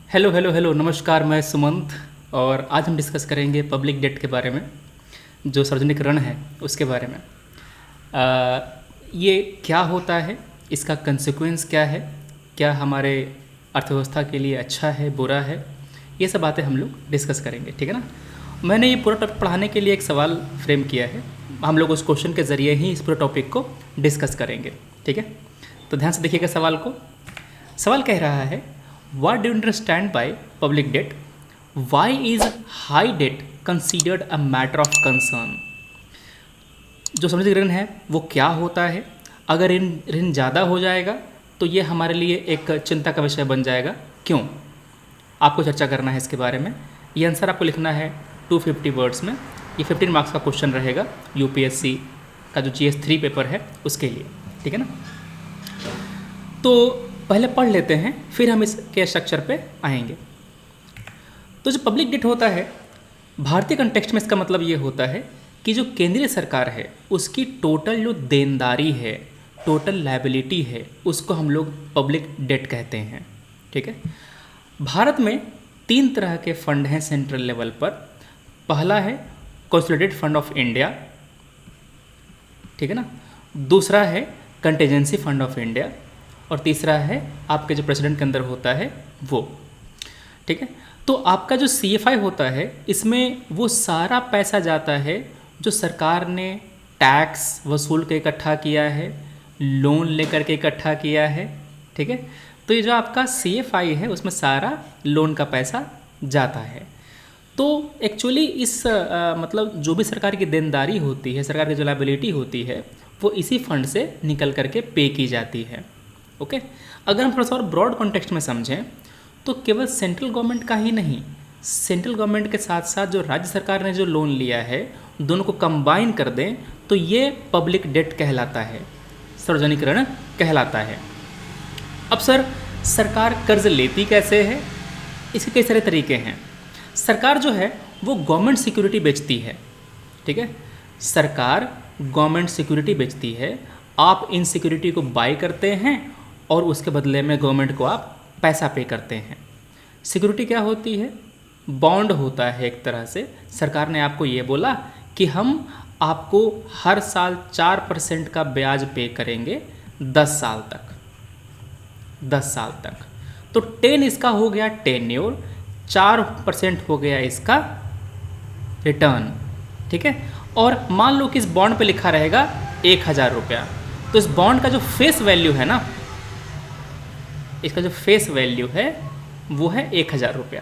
Hello hello hello नमस्कार। मैं सुमंत और आज हम डिस्कस करेंगे पब्लिक डेट के बारे में, जो सार्वजनिक ऋण है उसके बारे में। ये क्या होता है, इसका कंसिक्वेंस क्या है, क्या हमारे अर्थव्यवस्था के लिए अच्छा है बुरा है, ये सब बातें हम लोग डिस्कस करेंगे, ठीक है ना। मैंने ये पूरा टॉपिक पढ़ाने के लिए एक सवाल फ्रेम किया है। हम लोग उस क्वेश्चन के ज़रिए ही इस पूरे टॉपिक को डिस्कस करेंगे, ठीक है। तो ध्यान से देखिएगा सवाल को। सवाल कह रहा है, what do you understand by public debt, why is high debt considered a matter of concern. जो सार्वजनिक ऋण है वो क्या होता है, अगर ऋण ज़्यादा हो जाएगा तो ये हमारे लिए एक चिंता का विषय बन जाएगा, क्यों। आपको चर्चा करना है इसके बारे में। ये आंसर आपको लिखना है 250 वर्ड्स में। ये 15 मार्क्स का क्वेश्चन रहेगा यूपीएससी का जो जीएस 3 पेपर है उसके लिए, ठीक है ना। तो पहले पढ़ लेते हैं, फिर हम इसके स्ट्रक्चर पे आएंगे। तो जो पब्लिक डेट होता है भारतीय कंटेक्स्ट में, इसका मतलब ये होता है कि जो केंद्रीय सरकार है उसकी टोटल जो देनदारी है, टोटल लायबिलिटी है, उसको हम लोग पब्लिक डेट कहते हैं, ठीक है। भारत में 3 तरह के फंड हैं सेंट्रल लेवल पर। पहला है कंसोलिडेटेड फंड ऑफ इंडिया, ठीक है ना। दूसरा है कंटीजेंसी फंड ऑफ इंडिया, और तीसरा है आपके जो प्रेसिडेंट के अंदर होता है वो, ठीक है। तो आपका जो सीएफआई होता है इसमें वो सारा पैसा जाता है जो सरकार ने टैक्स वसूल के इकट्ठा किया है, लोन लेकर के इकट्ठा किया है, ठीक है। तो ये जो आपका सीएफआई है उसमें सारा लोन का पैसा जाता है। तो एक्चुअली इस मतलब जो भी सरकार की देनदारी होती है, सरकार की जो लायबिलिटी होती है, वो इसी फंड से निकल करके पे की जाती है, ओके। अगर हम थोड़ा सा और ब्रॉड कॉन्टेक्स्ट में समझें तो केवल सेंट्रल गवर्नमेंट का ही नहीं, सेंट्रल गवर्नमेंट के साथ साथ जो राज्य सरकार ने जो लोन लिया है, दोनों को कंबाइन कर दें तो ये पब्लिक डेट कहलाता है, सार्वजनिक ऋण कहलाता है। अब सर, सरकार कर्ज लेती कैसे है, इसके कई सारे तरीके हैं। सरकार जो है वो गवर्नमेंट सिक्योरिटी बेचती है, ठीक है। सरकार गवर्नमेंट सिक्योरिटी बेचती है, आप इन सिक्योरिटी को बाय करते हैं और उसके बदले में गवर्नमेंट को आप पैसा पे करते हैं। सिक्योरिटी क्या होती है, बॉन्ड होता है एक तरह से। सरकार ने आपको ये बोला कि हम आपको हर साल 4% का ब्याज पे करेंगे 10 साल तक, 10 साल तक। तो 10 इसका हो गया टेन्योर, 4% हो गया इसका रिटर्न, ठीक है। और मान लो कि इस बॉन्ड पे लिखा रहेगा 1000 रुपया, तो इस बॉन्ड का जो फेस वैल्यू है ना, इसका जो फेस वैल्यू है वो है 1000 रुपया।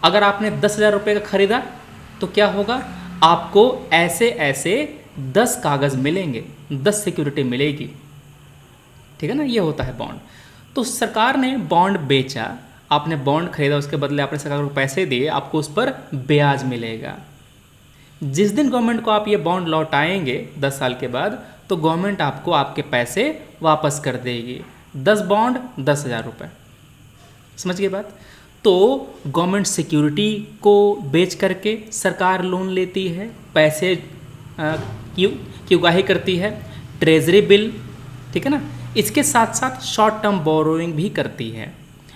अगर आपने 10,000 रुपये का खरीदा तो क्या होगा, आपको ऐसे ऐसे 10 कागज़ मिलेंगे, 10 सिक्योरिटी मिलेगी, ठीक है ना। ये होता है बॉन्ड। तो सरकार ने बॉन्ड बेचा, आपने बॉन्ड खरीदा, उसके बदले आपने सरकार को पैसे दिए, आपको उस पर ब्याज मिलेगा। जिस दिन गवर्नमेंट को आप ये बॉन्ड लौटाएंगे 10 साल के बाद, तो गवर्नमेंट आपको आपके पैसे वापस कर देगी। 10 बॉन्ड 10,000 रुपये, समझ गए बात। तो गवर्नमेंट सिक्योरिटी को बेच करके सरकार लोन लेती है, पैसे की उगाही करती है, ट्रेजरी बिल, ठीक है ना। इसके साथ साथ शॉर्ट टर्म बोरोइंग भी करती है,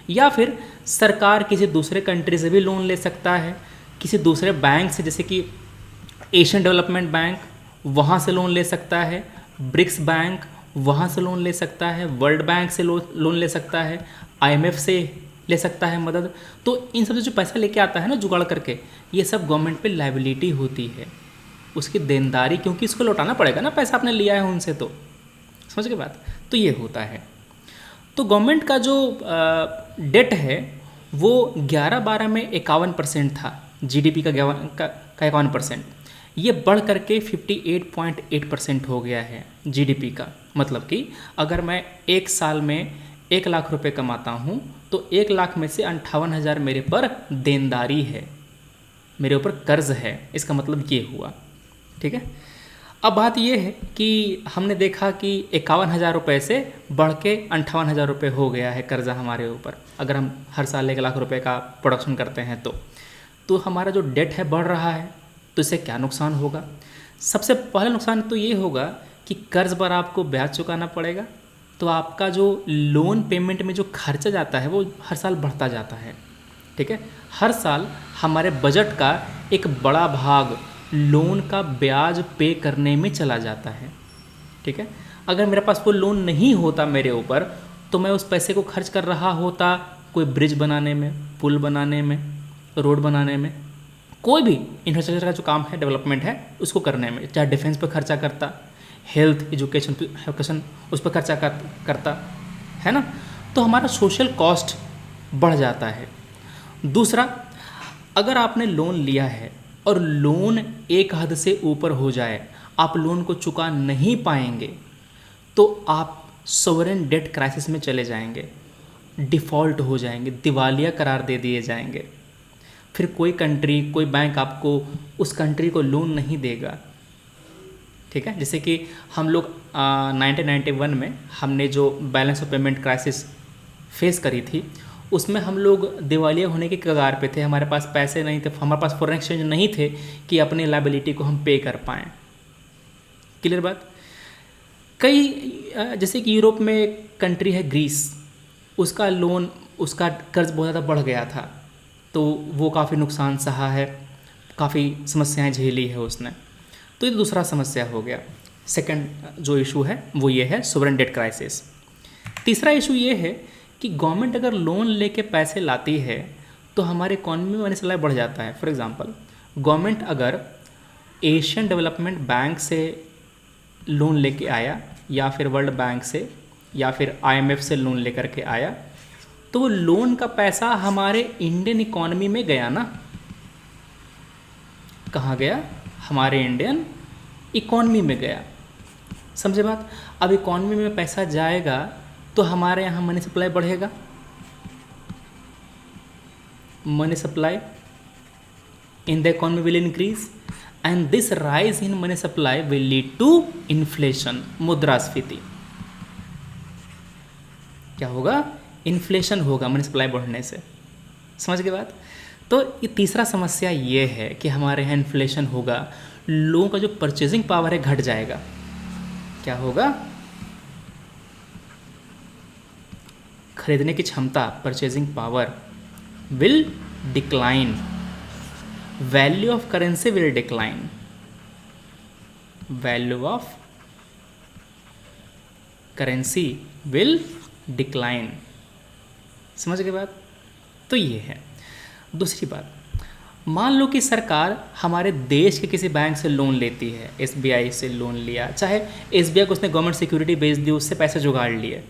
या फिर सरकार किसी दूसरे कंट्री से भी लोन ले सकता है, किसी दूसरे बैंक से, जैसे कि एशियन डेवलपमेंट बैंक, वहाँ से लोन ले सकता है, ब्रिक्स बैंक वहाँ से लोन ले सकता है, वर्ल्ड बैंक से लोन ले सकता है, आईएमएफ से ले सकता है मदद। तो इन सब से जो पैसा लेके आता है ना जुगाड़ करके, ये सब गवर्नमेंट पे लायबिलिटी होती है, उसकी देनदारी, क्योंकि इसको लौटाना पड़ेगा ना, पैसा आपने लिया है उनसे, तो समझ के बात। तो ये होता है। तो गवर्नमेंट का जो डेट है वो 11-12 में 51% था, जीडीपी का 51%, ये बढ़ करके 58.8% हो गया है जीडीपी का। मतलब कि अगर मैं एक साल में 1 लाख रुपए कमाता हूँ तो 1 लाख में से 58,000 मेरे पर देनदारी है, मेरे ऊपर कर्ज है, इसका मतलब ये हुआ, ठीक है। अब बात ये है कि हमने देखा कि 51,000 रुपये से बढ़ के 58,000 रुपये हो गया है कर्जा हमारे ऊपर। अगर हम हर साल 1 लाख रुपए का प्रोडक्शन करते हैं तो हमारा जो डेट है बढ़ रहा है, तो इससे क्या नुकसान होगा। सबसे पहला नुकसान तो ये होगा कि कर्ज पर आपको ब्याज चुकाना पड़ेगा, तो आपका जो लोन पेमेंट में जो खर्चा जाता है वो हर साल बढ़ता जाता है। ठीक है, हर साल हमारे बजट का एक बड़ा भाग लोन का ब्याज पे करने में चला जाता है। ठीक है, अगर मेरे पास वो लोन नहीं होता मेरे ऊपर, तो मैं उस पैसे को खर्च कर रहा होता कोई ब्रिज बनाने में, पुल बनाने में, रोड बनाने में, कोई भी इंफ्रास्ट्रक्चर का जो काम है, डेवलपमेंट है, उसको करने में। चाहे डिफेंस पर खर्चा करता, हेल्थ एजुकेशन उस पर खर्चा करता है ना। तो हमारा सोशल कॉस्ट बढ़ जाता है। दूसरा, अगर आपने लोन लिया है और लोन एक हद से ऊपर हो जाए, आप लोन को चुका नहीं पाएंगे, तो आप सोवरेन डेट क्राइसिस में चले जाएंगे, डिफ़ॉल्ट हो जाएंगे, दिवालिया करार दे दिए जाएंगे। फिर कोई कंट्री, कोई बैंक आपको उस कंट्री को लोन नहीं देगा। ठीक है, जैसे कि हम लोग 1991 में हमने जो balance of payment crisis face करी थी, उसमें हम लोग दिवालिया होने के कगार पे थे। हमारे पास पैसे नहीं थे, हमारे पास फॉरेन एक्सचेंज नहीं थे कि अपनी लायबिलिटी को हम पे कर पाएँ। क्लियर बात। कई जैसे कि यूरोप में एक कंट्री है ग्रीस, उसका लोन, उसका कर्ज बहुत ज़्यादा बढ़ गया था, तो वो काफ़ी नुकसान सहा है, काफ़ी समस्याएं झेली है उसने। तो ये दूसरा समस्या हो गया। सेकंड जो इशू है वो ये है सोवरेन डेट क्राइसिस। तीसरा इशू ये है कि गवर्नमेंट अगर लोन लेके पैसे लाती है तो हमारे इकॉनमी में मनी सप्लाई बढ़ जाता है। फॉर एग्जांपल, गवर्नमेंट अगर एशियन डेवलपमेंट बैंक से लोन लेके आया, या फिर वर्ल्ड बैंक से, या फिर IMF से लोन लेकर के आया, तो वो लोन का पैसा हमारे इंडियन इकॉनमी में गया ना। कहाँ गया? हमारे इंडियन इकॉनमी में गया। समझे बात। अब इकॉनमी में पैसा जाएगा तो हमारे यहाँ मनी सप्लाई बढ़ेगा। Money supply in the economy will increase and this rise in money supply will lead to inflation, मुद्रास्फीति। क्या होगा? इन्फ्लेशन होगा मनी सप्लाई बढ़ने से। समझ गए बात। तो ये तीसरा समस्या ये है कि हमारे यहाँ इन्फ्लेशन होगा, लोगों का जो परचेजिंग पावर है घट जाएगा। क्या होगा? खरीदने की क्षमता, purchasing power will decline, value of currency will decline, value of currency will decline. समझ गए बात। तो ये है। दूसरी बात, मान लो कि सरकार हमारे देश के किसी बैंक से लोन लेती है, SBI से लोन लिया, चाहे SBI को उसने गवर्नमेंट सिक्योरिटी बेच दी, उससे पैसे जुगाड़ लिए,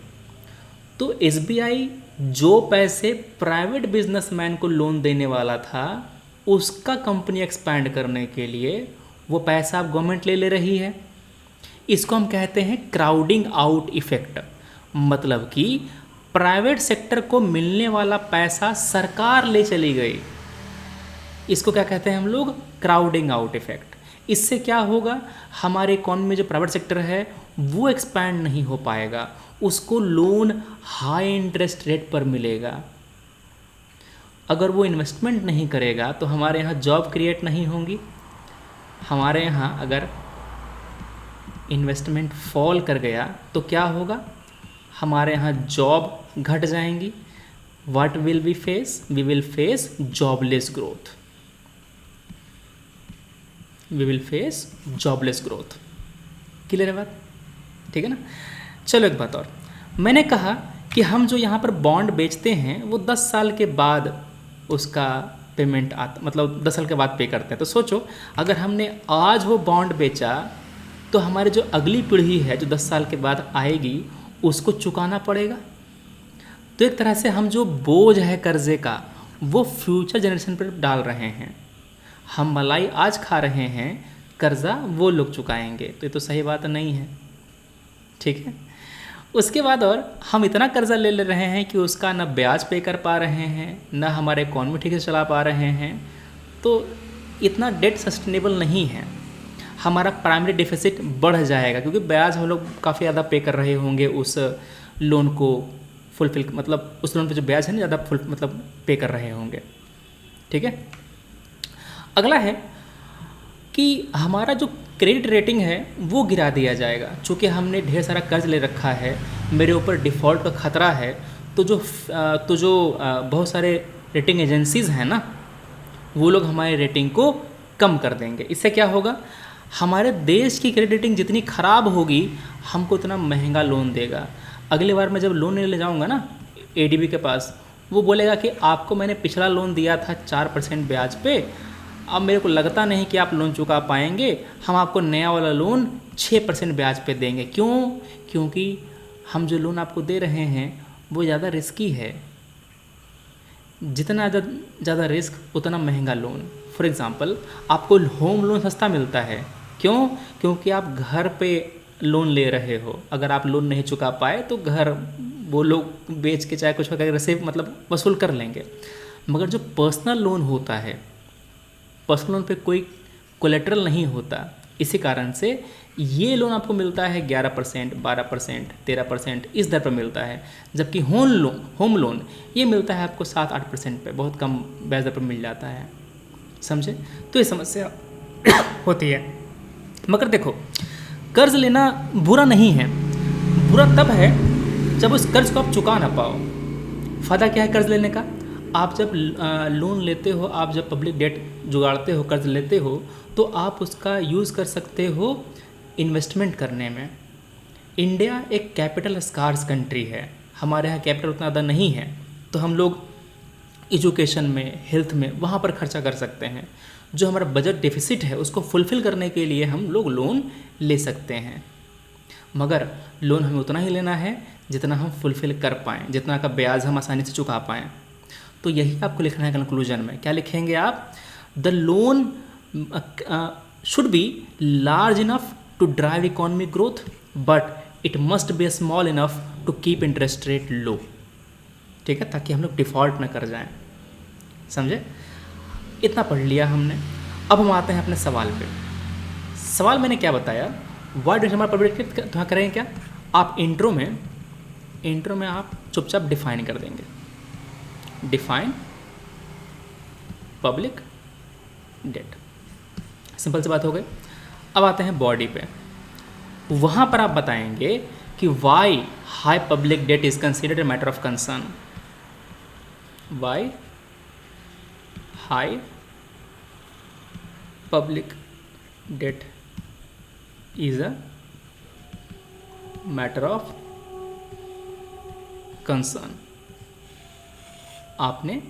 तो SBI जो पैसे प्राइवेट बिजनेसमैन को लोन देने वाला था, उसका कंपनी एक्सपैंड करने के लिए वो पैसा अब गवर्नमेंट ले रही है। इसको हम कहते हैं क्राउडिंग आउट इफेक्ट। मतलब कि प्राइवेट सेक्टर को मिलने वाला पैसा सरकार ले चली गई। इसको क्या कहते हैं हम लोग? Crowding out effect. इससे क्या होगा? हमारे इकॉनमी में जो प्राइवेट सेक्टर है वो एक्सपैंड नहीं हो पाएगा, उसको लोन हाई इंटरेस्ट रेट पर मिलेगा। अगर वो इन्वेस्टमेंट नहीं करेगा तो हमारे यहाँ जॉब क्रिएट नहीं होंगी। हमारे यहाँ अगर इन्वेस्टमेंट फॉल कर गया तो क्या होगा? हमारे यहाँ जॉब घट जाएंगी। What will we face? We will face jobless growth. We will face jobless growth. Clear है बात? ठीक है ना। चलो एक बात और, मैंने कहा कि हम जो यहाँ पर बॉन्ड बेचते हैं वो 10 साल के बाद उसका पेमेंट आता, मतलब 10 साल के बाद पे करते हैं। तो सोचो, अगर हमने आज वो बॉन्ड बेचा तो हमारी जो अगली पीढ़ी है जो 10 साल के बाद आएगी उसको चुकाना पड़ेगा। तो एक तरह से हम जो बोझ है कर्जे का वो फ्यूचर जनरेशन पर डाल रहे हैं। हम मलाई आज खा रहे हैं, कर्जा वो लोग चुकाएंगे। तो ये तो सही बात नहीं है। ठीक है। उसके बाद और हम इतना कर्जा ले रहे हैं कि उसका ना ब्याज पे कर पा रहे हैं, ना हमारे इकॉनमी ठीक से चला पा रहे हैं। तो इतना डेट सस्टेनेबल नहीं है। हमारा प्राइमरी डिफिसिट बढ़ जाएगा क्योंकि ब्याज हम लोग काफ़ी ज़्यादा पे कर रहे होंगे उस लोन को फुलफिल, मतलब उस लोन पे जो ब्याज है ना ज़्यादा फुल मतलब पे कर रहे होंगे। ठीक है। अगला है कि हमारा जो क्रेडिट रेटिंग है वो गिरा दिया जाएगा। चूँकि हमने ढेर सारा कर्ज ले रखा है, मेरे ऊपर डिफ़ॉल्ट का ख़तरा है, तो जो बहुत सारे रेटिंग एजेंसीज़ हैं ना, वो लोग हमारे रेटिंग को कम कर देंगे। इससे क्या होगा, हमारे देश की क्रेडिट रेटिंग जितनी ख़राब होगी हमको उतना महंगा लोन देगा। अगली बार मैं जब लोन लेने जाऊँगा ना एडीबी के पास, वो बोलेगा कि आपको मैंने पिछला लोन दिया था 4% ब्याज पे, अब मेरे को लगता नहीं कि आप लोन चुका पाएंगे, हम आपको नया वाला लोन 6% ब्याज पे देंगे। क्यों? क्योंकि हम जो लोन आपको दे रहे हैं वो ज़्यादा रिस्की है। जितना ज़्यादा रिस्क उतना महंगा लोन। फॉर एग्ज़ाम्पल, आपको होम लोन सस्ता मिलता है। क्यों? क्योंकि आप घर पे लोन ले रहे हो। अगर आप लोन नहीं चुका पाए तो घर वो लोग बेच के चाहे कुछ वगैरह से मतलब वसूल कर लेंगे। मगर जो पर्सनल लोन होता है, पर्सनल लोन पे कोई कोलेटरल नहीं होता, इसी कारण से ये लोन आपको मिलता है 11%, 12%, 13% इस दर पर मिलता है। जबकि होम लोन ये मिलता है आपको 7-8% पे, बहुत कम ब्याज दर पर मिल जाता है। समझे? तो ये समस्या होती है। मगर देखो, कर्ज लेना बुरा नहीं है। बुरा तब है जब उस कर्ज को आप चुका ना पाओ। फ़ायदा क्या है कर्ज लेने का? आप जब लोन लेते हो, आप जब पब्लिक डेट जुगाड़ते हो, कर्ज लेते हो, तो आप उसका यूज़ कर सकते हो इन्वेस्टमेंट करने में। इंडिया एक कैपिटल स्कार्स कंट्री है, हमारे यहाँ कैपिटल उतना ज़्यादा नहीं है, तो हम लोग एजुकेशन में, हेल्थ में वहाँ पर खर्चा कर सकते हैं। जो हमारा बजट डेफिसिट है उसको फुलफ़िल करने के लिए हम लोग लोन ले सकते हैं। मगर लोन हमें उतना ही लेना है जितना हम फुलफ़िल कर पाएँ, जितना का ब्याज हम आसानी से चुका पाएँ। तो यही आपको लिखना है कंक्लूजन में। क्या लिखेंगे आप? The loan should be large enough to drive economic growth, but it must be small enough to keep interest rate low. ठीक है, ताकि हम लोग डिफ़ॉल्ट ना कर जाएं। समझे? इतना पढ़ लिया हमने। अब हम आते हैं अपने सवाल पे। सवाल मैंने क्या बताया, वाई डू हमारा पब्लिक तो करेंगे क्या, आप इंट्रो में आप चुपचाप डिफाइन कर देंगे, डिफाइन पब्लिक डेट। सिंपल सी बात हो गई। अब आते हैं बॉडी पे। वहाँ पर आप बताएंगे कि why high public debt is considered a matter of concern. Why high public debt is a matter of concern. आपने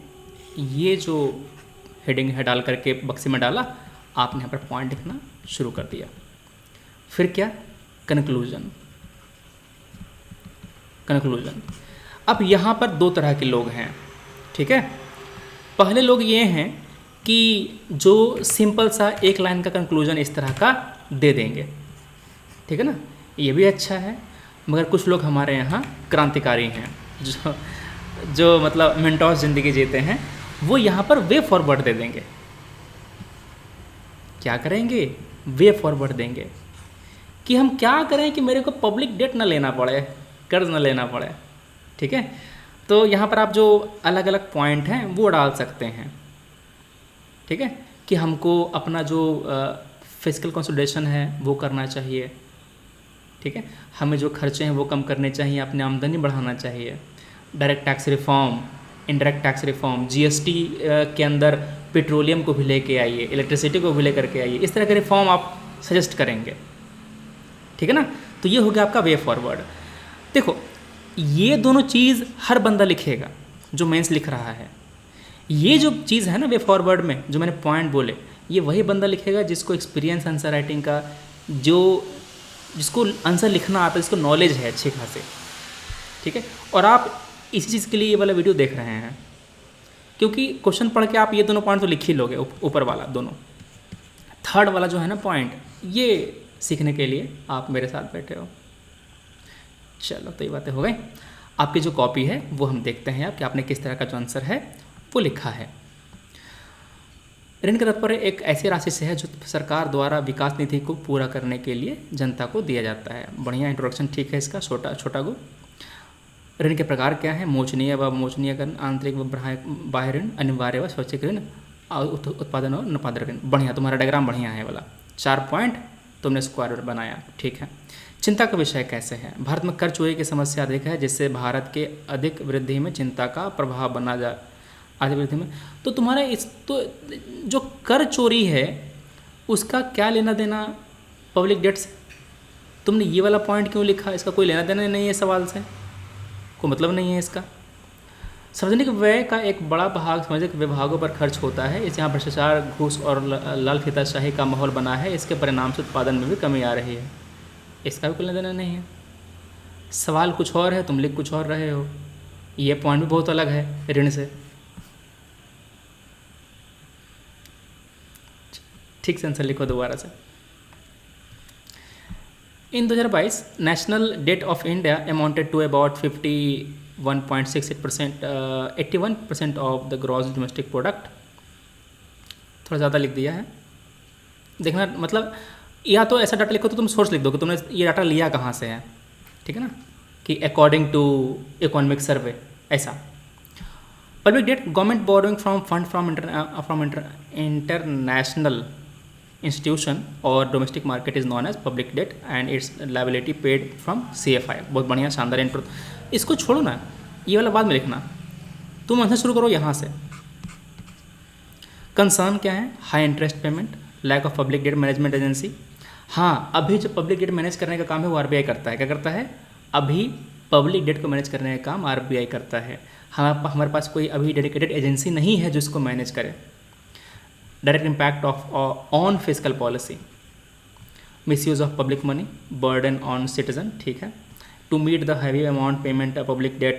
ये जो हेडिंग है डाल करके बक्से में डाला, आपने यहाँ पर पॉइंट लिखना शुरू कर दिया। फिर क्या? कंक्लूजन। अब यहाँ पर दो तरह के लोग हैं। ठीक है, पहले लोग ये हैं कि जो सिंपल सा एक लाइन का कंक्लूजन इस तरह का दे देंगे। ठीक है ना, ये भी अच्छा है। मगर कुछ लोग हमारे यहाँ क्रांतिकारी हैं, जो मतलब मेंटोस ज़िंदगी जीते हैं, वो यहाँ पर वे फॉरवर्ड दे देंगे। क्या करेंगे? वे फॉरवर्ड देंगे कि हम क्या करें कि मेरे को पब्लिक डेट ना लेना पड़े, कर्ज ना लेना पड़े। ठीक है, तो यहाँ पर आप जो अलग अलग पॉइंट हैं वो डाल सकते हैं। ठीक है, कि हमको अपना जो फिजिकल कंसोलिडेशन है वो करना चाहिए। ठीक है, हमें जो खर्चे हैं वो कम करने चाहिए, अपनी आमदनी बढ़ाना चाहिए। Direct tax reform, indirect tax reform, GST के अंदर पेट्रोलियम को भी लेके आइए, इलेक्ट्रिसिटी को भी लेकर के आइए। इस तरह के रिफॉर्म आप सजेस्ट करेंगे। ठीक है ना, तो ये हो गया आपका वे फॉरवर्ड। देखो, ये दोनों चीज़ हर बंदा लिखेगा जो मेंस लिख रहा है। ये जो चीज़ है ना वे फॉरवर्ड में, जो मैंने पॉइंट बोले, ये वही बंदा लिखेगा जिसको एक्सपीरियंस आंसर राइटिंग का, जिसको आंसर लिखना आता है, जिसको नॉलेज है अच्छे खासे। ठीक है, और आप इसी चीज़ के लिए ये वाला वीडियो देख रहे हैं, क्योंकि क्वेश्चन पढ़ के आप ये दोनों पॉइंट तो लिख ही लोगे, ऊपर वाला दोनों। थर्ड वाला जो है ना पॉइंट, ये सीखने के लिए आप मेरे साथ बैठे हो। चलो, तो ये बातें हो गई। आपकी जो कॉपी है वो हम देखते हैं आप कि आपने किस तरह का जो आंसर है वो लिखा है। ऋण का तात्पर्य एक ऐसी राशि से है जो सरकार द्वारा विकास निधि को पूरा करने के लिए जनता को दिया जाता है। बढ़िया इंट्रोडक्शन, ठीक है इसका, छोटा गो। ऋण के प्रकार क्या है? मोचनीय व मोचनीय ऋण, आंतरिक व बाह्य ऋण, अनिवार्य व स्वैच्छिक ऋण, उत्पादन और निपादन ऋण। बढ़िया, तुम्हारा डायग्राम बढ़िया है वाला। 4 पॉइंट तुमने स्क्वायर बनाया। ठीक है, चिंता का विषय कैसे है? भारत में कर चोरी की समस्या अधिक है, जिससे भारत के अधिक वृद्धि में चिंता का प्रभाव बना जा आदि वृद्धि में। तो तुम्हारा इस तो जो कर चोरी है उसका क्या लेना देना पब्लिक डेट से? तुमने ये वाला पॉइंट क्यों लिखा? इसका कोई लेना देना नहीं है सवाल से, कोई मतलब नहीं है इसका। सार्वजनिक व्यय का एक बड़ा भाग सामाजिक विभागों पर खर्च होता है। इस यहाँ भ्रष्टाचार, घूस और लाल फीताशाही का माहौल बना है। इसके परिणाम से उत्पादन में भी कमी आ रही है। इसका भी कोई लेना देना नहीं है। सवाल कुछ और है, तुम लिख कुछ और रहे हो। ये पॉइंट भी बहुत अलग है ऋण से। ठीक से आंसर लिखो दोबारा से। In 2022 national debt of India amounted to about 51.68%, 81% of the gross domestic product. थोड़ा ज़्यादा लिख दिया है, देखना मतलब या तो ऐसा डाटा लिखो तो तुम सोर्स लिख दो कि तुमने ये डाटा लिया कहाँ से है, ठीक है ना, कि अकॉर्डिंग टू इकोनॉमिक सर्वे ऐसा। Public debt, government borrowing from fund from international institution और domestic market is known as public debt and its liability paid from CFI। बहुत बढ़िया, शानदार इंट्रो। इसको छोड़ो ना, ये वाला बाद में लिखना। तुम आंसर शुरू करो यहाँ से। कंसर्न क्या है? High interest payment, lack of public debt management agency. हाँ, अभी जो पब्लिक डेट मैनेज करने का काम है वो RBI करता है। क्या करता है? अभी पब्लिक डेट को मैनेज करने का काम RBI करता है। हमारे पास कोई अभी डेडिकेटेड एजेंसी नहीं है जो इसको मैनेज करे। Direct impact on physical policy, misuse of public money, burden on citizen, ठीक है। To meet the heavy amount payment public debt,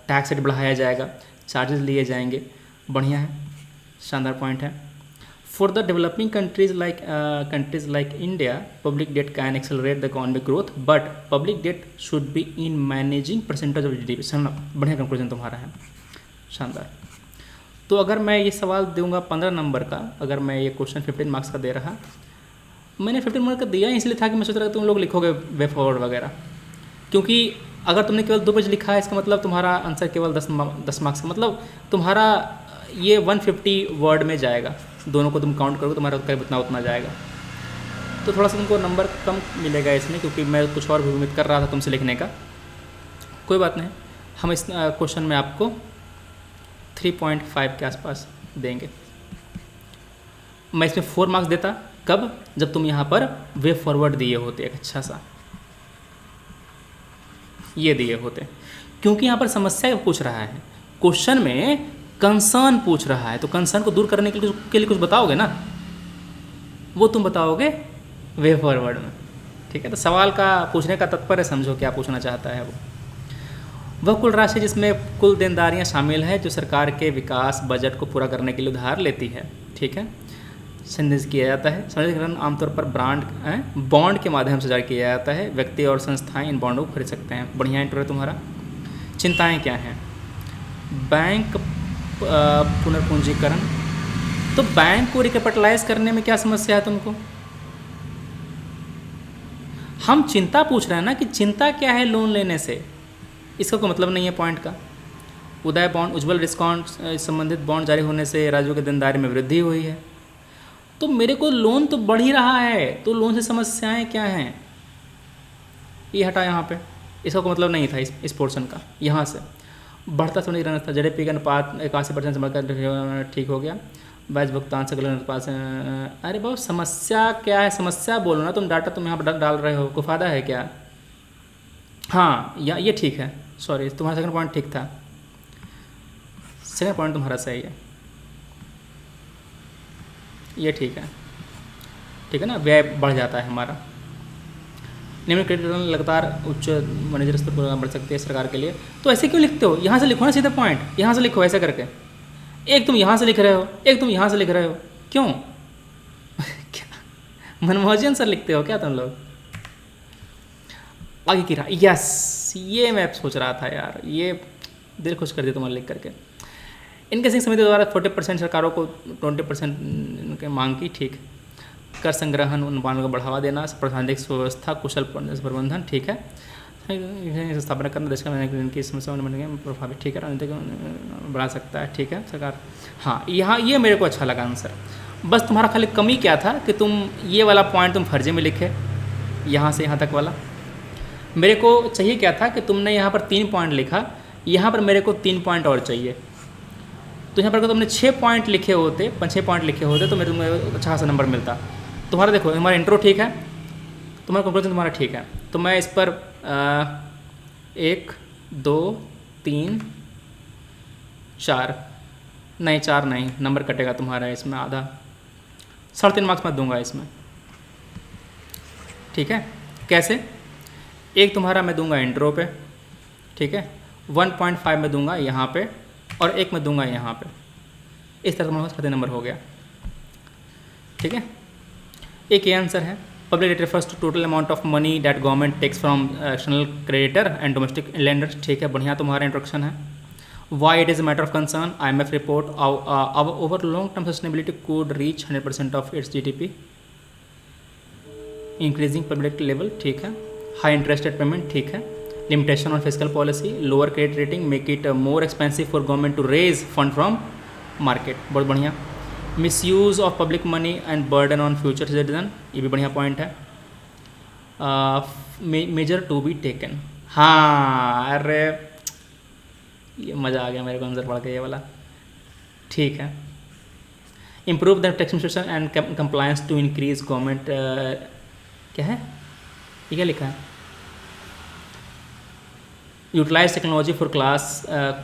tax rate बढ़ाया जाएगा, चार्जेस लिए जाएंगे। बढ़िया है, शानदार पॉइंट है। For the developing countries like India, public debt can accelerate the economic growth but public debt should be in managing percentage of GDP। बढ़िया conclusion तुम्हारा है, शानदार। तो अगर मैं ये सवाल दूंगा 15 नंबर का, अगर मैं ये क्वेश्चन 15 मार्क्स का दे रहा, मैंने 15 मार्क्स का दिया इसलिए था कि मैं सोच रहा था तुम लोग लिखोगे वे फॉरवर्ड वगैरह, क्योंकि अगर तुमने केवल 2 पेज लिखा है इसका मतलब तुम्हारा आंसर केवल 10 मार्क्स का, मतलब तुम्हारा ये 150 वर्ड में जाएगा। दोनों को तुम काउंट करोगे तुम्हारा उत्तर उतना जाएगा। तो थोड़ा सा तुमको नंबर कम मिलेगा इसमें, क्योंकि मैं कुछ और भी उम्मीद कर रहा था तुमसे लिखने का। कोई बात नहीं, हम इस क्वेश्चन में आपको 3.5 के आसपास देंगे। मैं इसमें 4 मार्क्स देता, कब? जब तुम यहाँ पर वे फॉरवर्ड दिए होते, एक अच्छा सा ये दिए होते, क्योंकि यहाँ पर समस्या पूछ रहा है, क्वेश्चन में कंसर्न पूछ रहा है, तो कंसर्न को दूर करने के लिए कुछ बताओगे ना, वो तुम बताओगे वे फॉरवर्ड में, ठीक है। तो सवाल का पूछने का तात्पर्य समझो क्या पूछना चाहता है वो। वह कुल राशि जिसमें कुल देनदारियां शामिल है जो सरकार के विकास बजट को पूरा करने के लिए उधार लेती है, ठीक है, संदेश किया जाता है। सार्वजनिक ऋण आमतौर पर बॉन्ड के माध्यम से जारी किया जाता है। व्यक्ति और संस्थाएं इन बॉन्डों को खरीद सकते हैं। बढ़िया इंटर है तुम्हारा। चिंताएं क्या हैं? बैंक पुनर्पूंजीकरण, तो बैंक को रिकैपिटलाइज करने में क्या समस्या है तुमको? हम चिंता पूछ रहे हैं ना कि चिंता क्या है लोन लेने से, इसका कोई मतलब नहीं है पॉइंट का। उदय बॉन्ड, उज्ज्वल डिस्काउंट संबंधित बॉन्ड जारी होने से राज्यों की देनदारी में वृद्धि हुई है। तो मेरे को लोन तो बढ़ ही रहा है, तो लोन से समस्याएं क्या हैं? ये हटा यहाँ पे, इसका कोई मतलब नहीं था इस पोर्शन का। यहाँ से बढ़ता सोने का था, GDP का अनुपात 81% से बढ़कर ठीक हो गया। बैच भुगतान से अनुपात से, अरे बाबू समस्या क्या है? समस्या बोलो ना तुम, डाटा तुम यहाँ पर डाल रहे हो, कोई फायदा है क्या? हाँ, या ये ठीक है, सॉरी तुम्हारा सेकंड पॉइंट ठीक था, सेकंड पॉइंट तुम्हारा सही है, ये ठीक है, ठीक है ना। व्यय बढ़ जाता है हमारा। निम्न क्रेडिट लगातार उच्च मैनेजर स्तर पर बढ़ सकती है सरकार के लिए। तो ऐसे क्यों लिखते हो? यहाँ से लिखो ना सीधा पॉइंट, यहाँ से लिखो ऐसे करके। एक तुम यहाँ से लिख रहे हो, एक तुम यहाँ से लिख रहे हो, क्यों? क्या मनमोहन सर लिखते हो क्या तुम लोग? आगे की रहा, यस ये मैं सोच रहा था यार, ये दिल खुश कर दिया तुम्हारा लिख करके। इनके सिंह समिति द्वारा 40% सरकारों को 20% के मांग की, ठीक। कर संग्रहण अनुपालन को बढ़ावा देना, प्रशासनिक व्यवस्था कुशल प्रबंधन, ठीक है। स्थापना करना, देश का इनकी समस्या प्रभावित, ठीक है, राजनीति को बढ़ा सकता है, ठीक है सरकार। हाँ, यहाँ ये मेरे को अच्छा लगा आंसर। बस तुम्हारा खाली कमी क्या था कि तुम ये वाला पॉइंट तुम फर्जी में लिखे, यहाँ से यहाँ तक वाला, मेरे को चाहिए क्या था कि तुमने यहाँ पर 3 पॉइंट लिखा, यहाँ पर मेरे को 3 पॉइंट और चाहिए। तो यहाँ पर अगर तुमने 6 पॉइंट लिखे होते, 5-6 पॉइंट लिखे होते तो मेरे तुम्हें अच्छा खासा नंबर मिलता। तुम्हारा देखो, हमारा इंट्रो ठीक है, तुम्हारा कंक्लूजन तुम्हारा ठीक है, तो मैं इस पर 1 2 3 4 नहीं 4 नहीं, नंबर कटेगा तुम्हारा इसमें आधा, 3.5 मार्क्स मैं दूंगा इसमें। ठीक है, कैसे? एक तुम्हारा मैं दूंगा इंट्रो पे, ठीक है, 1.5 में दूंगा यहाँ पे, और 1 में दूंगा यहाँ पे। इस तरह तुम्हारा 7 नंबर हो गया। ठीक है, एक ये आंसर है। Public debt refers to total amount of money that government takes from external creditor and domestic lenders. ठीक है, बढ़िया तुम्हारा इंट्रोडक्शन है। Why it is a matter of concern, IMF report over long term sustainability could reach 100% of its GDP, increasing public level. ठीक है, high interest rate payment. ठीक है, limitation on physical policy, lower credit rating make it more expensive for government to raise fund from market. बहुत बढ़िया। Misuse of public money and burden on future citizen, ये भी बढ़िया point है। Major to be taken, हाँ अरे ये मज़ा आ गया मेरे को आंसर पढ़ के ये वाला। ठीक है, improve the tax administration and compliance to increase government, क्या है ये, क्या लिखा है? Utilise technology for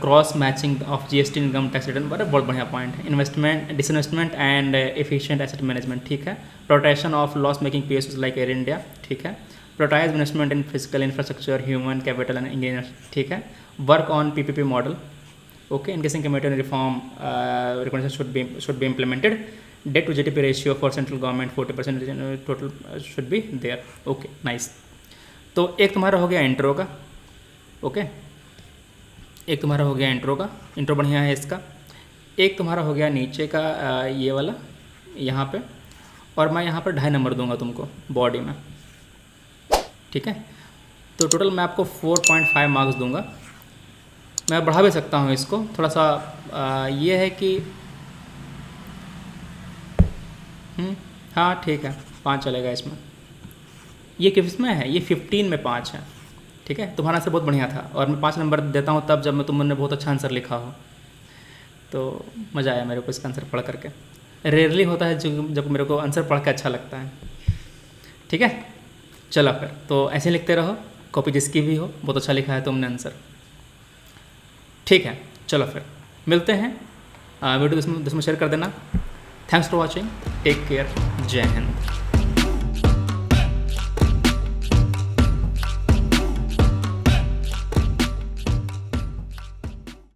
cross matching of GST income tax return, बड़ा बहुत बढ़िया पॉइंट है। Investment, disinvestment and efficient asset management. ठीक है, protection of loss making PSUs like Air India. ठीक है, prioritise investment in physical infrastructure, human capital and engineer. ठीक है, work on PPP model. Okay, in casing committee reform recommendation should be implemented. Debt to GDP ratio for central government 40% total should be there. Okay nice. तो एक तुम्हारा हो गया intro का, okay एक तुम्हारा हो गया इंट्रो का, इंट्रो बढ़िया है इसका। एक तुम्हारा हो गया नीचे का ये वाला यहाँ पे, और मैं यहाँ पर 2.5 नंबर दूंगा तुमको बॉडी में। ठीक है, तो टोटल मैं आपको 4.5 मार्क्स दूंगा। मैं बढ़ा भी सकता हूँ इसको थोड़ा सा, ये है कि हाँ ठीक है 5 चलेगा इसमें। ये किस में है? ये 15 में 5 है। ठीक है, तुम्हारा आंसर बहुत बढ़िया था, और मैं 5 नंबर देता हूँ तब जब तुमने बहुत अच्छा आंसर लिखा हो। तो मज़ा आया मेरे को इसका आंसर पढ़ करके। रेयरली होता है जब मेरे को आंसर पढ़ के अच्छा लगता है। ठीक है, चलो फिर तो ऐसे लिखते रहो, कॉपी जिसकी भी हो, बहुत अच्छा लिखा है तुमने आंसर। ठीक है, चलो फिर मिलते हैं, वीडियो इसमें शेयर कर देना। Thanks for watching, take care, जय हिंद।